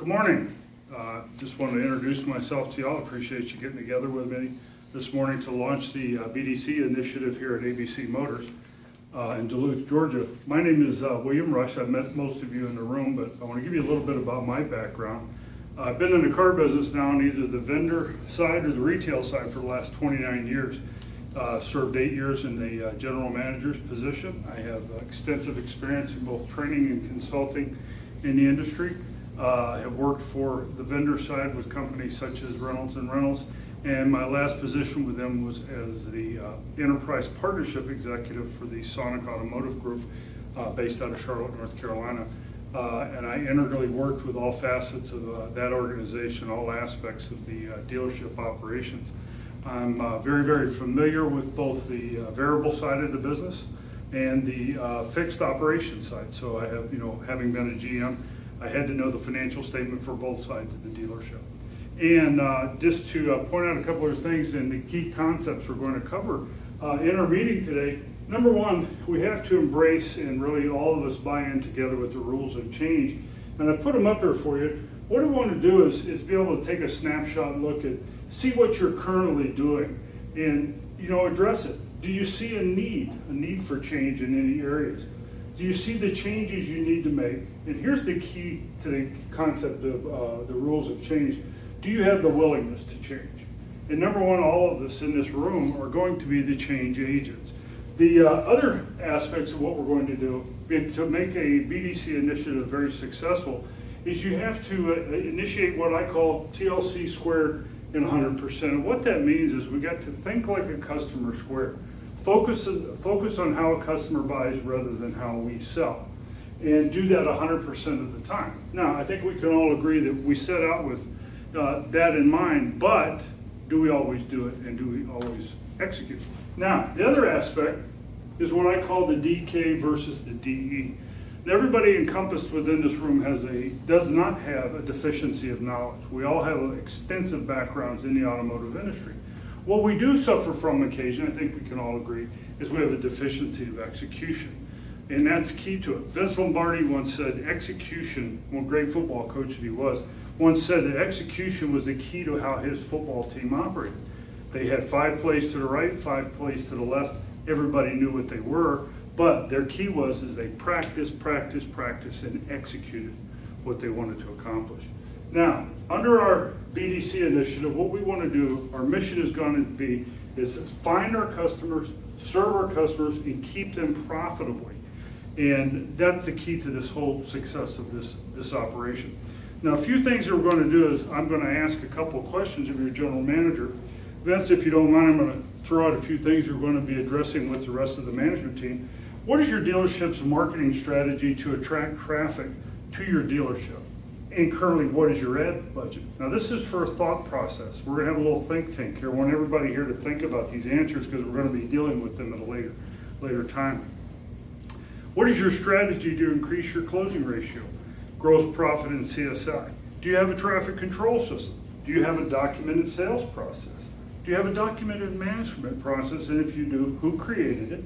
Good morning. Just wanted to introduce myself to y'all. Appreciate you getting together with me this morning to launch the BDC initiative here at ABC Motors in Duluth, Georgia. My name is William Rush. I've met most of you in the room, but I want to give you a little bit about my background. I've been in the car business now on either the vendor side or the retail side for the last 29 years. Served 8 years in the general manager's position. I have extensive experience in both training and consulting in the industry. I have worked for the vendor side with companies such as Reynolds and Reynolds, and my last position with them was as the enterprise partnership executive for the Sonic Automotive Group based out of Charlotte, North Carolina. And I integrally worked with all facets of that organization, all aspects of the dealership operations. I'm very, very familiar with both the variable side of the business and the fixed operation side. So I have, having been a GM, I had to know the financial statement for both sides of the dealership. And just to point out a couple of things and the key concepts we're going to cover in our meeting today. Number one, we have to embrace and really all of us buy in together with the rules of change. And I put them up here for you. What I want to do is be able to take a snapshot look at, see what you're currently doing and, address it. Do you see a need for change in any areas? Do you see the changes you need to make? And here's the key to the concept of the rules of change. Do you have the willingness to change? And number one, all of us in this room are going to be the change agents. The other aspects of what we're going to do to make a BDC initiative very successful is you have to initiate what I call TLC squared in 100%. And what that means is we got to think like a customer squared. Focus on how a customer buys rather than how we sell. And do that 100% of the time. Now, I think we can all agree that we set out with that in mind, but do we always do it and do we always execute? Now, the other aspect is what I call the DK versus the DE. Now, everybody encompassed within this room does not have a deficiency of knowledge. We all have extensive backgrounds in the automotive industry. What we do suffer from occasion, I think we can all agree, is we have a deficiency of execution. And that's key to it. Vince Lombardi once said execution, well, great football coach that he was, once said that execution was the key to how his football team operated. They had 5 plays to the right, 5 plays to the left. Everybody knew what they were, but their key is they practiced, and executed what they wanted to accomplish. Now, under our BDC initiative, what we want to do, our mission is going to be, is find our customers, serve our customers, and keep them profitably. And that's the key to this whole success of this operation. Now, a few things that we're going to do is I'm going to ask a couple of questions of your general manager. Vince, if you don't mind, I'm going to throw out a few things you're going to be addressing with the rest of the management team. What is your dealership's marketing strategy to attract traffic to your dealership? And currently, what is your ad budget? Now, this is for a thought process. We're going to have a little think tank here. I want everybody here to think about these answers because we're going to be dealing with them at a later time. What is your strategy to increase your closing ratio, gross profit, and CSI? Do you have a traffic control system? Do you have a documented sales process? Do you have a documented management process? And if you do, who created it?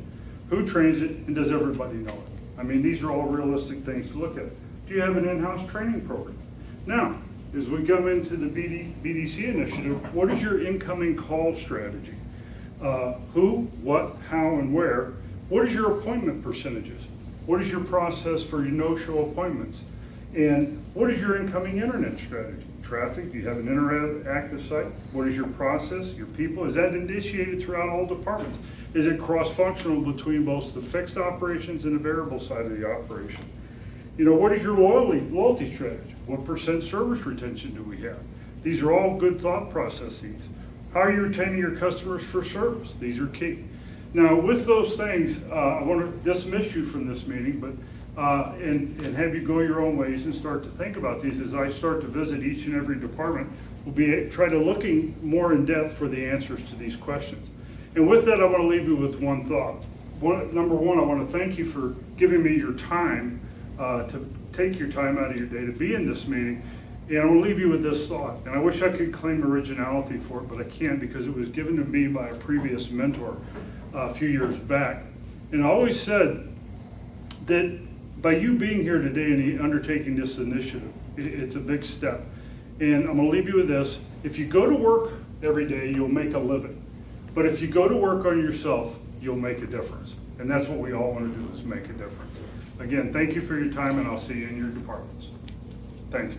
Who trains it? And does everybody know it? I mean, these are all realistic things to look at. Do you have an in-house training program? Now, as we come into the BDC initiative, what is your incoming call strategy? Who, what, how, and where? What is your appointment percentages? What is your process for your no-show appointments? And what is your incoming internet strategy? Traffic, do you have an interactive site? What is your process, your people? Is that initiated throughout all departments? Is it cross-functional between both the fixed operations and the variable side of the operation? What is your loyalty strategy? What % service retention do we have? These are all good thought processes. How are you retaining your customers for service? These are key. Now, with those things, I want to dismiss you from this meeting, but and have you go your own ways and start to think about these as I start to visit each and every department. We'll try to looking more in depth for the answers to these questions. And with that, I want to leave you with one thought. Number one, I want to thank you for giving me your time, to take your time out of your day to be in this meeting. And I want to leave you with this thought. And I wish I could claim originality for it, but I can't because it was given to me by a previous mentor a few years back. And I always said that by you being here today and undertaking this initiative, It's a big step. And I'm gonna leave you with this. If you go to work every day, you'll make a living. But if you go to work on yourself, you'll make a difference. And that's what we all want to do, is make a difference. Again, thank you for your time, and I'll see you in your departments. Thank you.